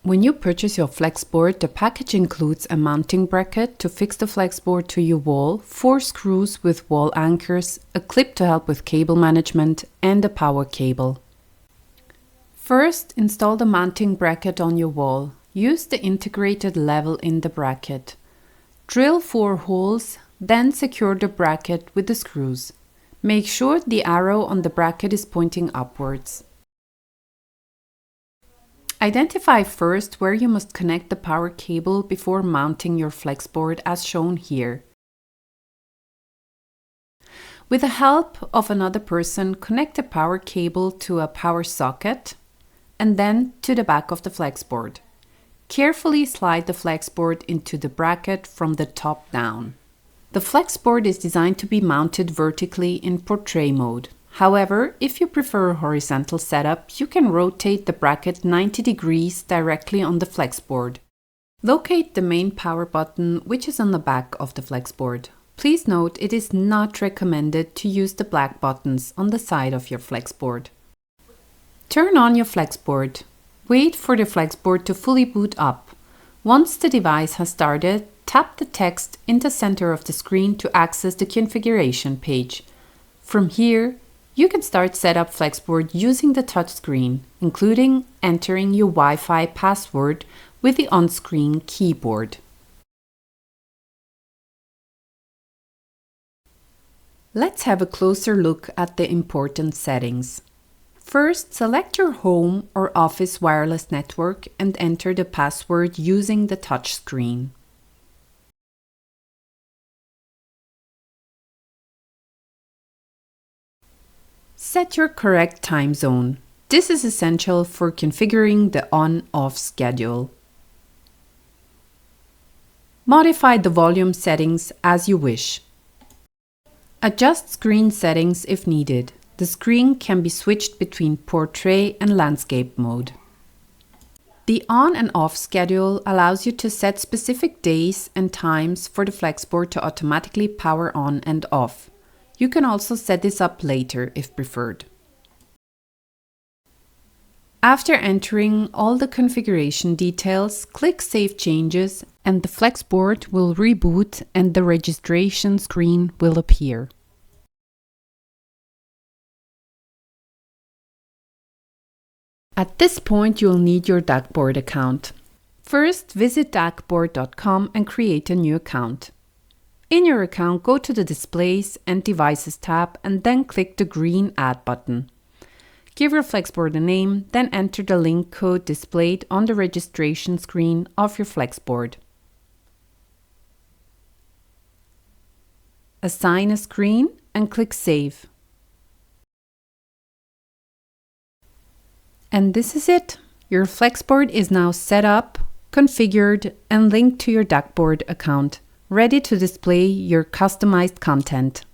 When you purchase your Flexboard, the package includes a mounting bracket to fix the Flexboard to your wall, 4 screws with wall anchors, a clip to help with cable management, and a power cable. First, install the mounting bracket on your wall. Use the integrated level in the bracket. Drill 4 holes, then secure the bracket with the screws. Make sure the arrow on the bracket is pointing upwards. Identify first where you must connect the power cable before mounting your Flexboard as shown here. With the help of another person, connect the power cable to a power socket and then to the back of the Flexboard. Carefully slide the Flexboard into the bracket from the top down. The Flexboard is designed to be mounted vertically in portrait mode. However, if you prefer a horizontal setup, you can rotate the bracket 90 degrees directly on the Flexboard. Locate the main power button, which is on the back of the Flexboard. Please note it is not recommended to use the black buttons on the side of your Flexboard. Turn on your Flexboard. Wait for the Flexboard to fully boot up. Once the device has started, tap the text in the center of the screen to access the configuration page. From here, you can start setup Flexboard using the touchscreen, including entering your Wi-Fi password with the on-screen keyboard. Let's have a closer look at the important settings. First, select your home or office wireless network and enter the password using the touchscreen. Set your correct time zone. This is essential for configuring the on-off schedule. Modify the volume settings as you wish. Adjust screen settings if needed. The screen can be switched between portrait and landscape mode. The on and off schedule allows you to set specific days and times for the Flexboard to automatically power on and off. You can also set this up later if preferred. After entering all the configuration details, click Save Changes and the Flexboard will reboot and the registration screen will appear. At this point, you'll need your Dagboard account. First, visit dagboard.com and create a new account. In your account, go to the Displays and Devices tab and then click the green Add button. Give your Flexboard a name, then enter the link code displayed on the registration screen of your Flexboard. Assign a screen and click Save. And this is it. Your Flexboard is now set up, configured, and linked to your Dagboard account, ready to display your customized content.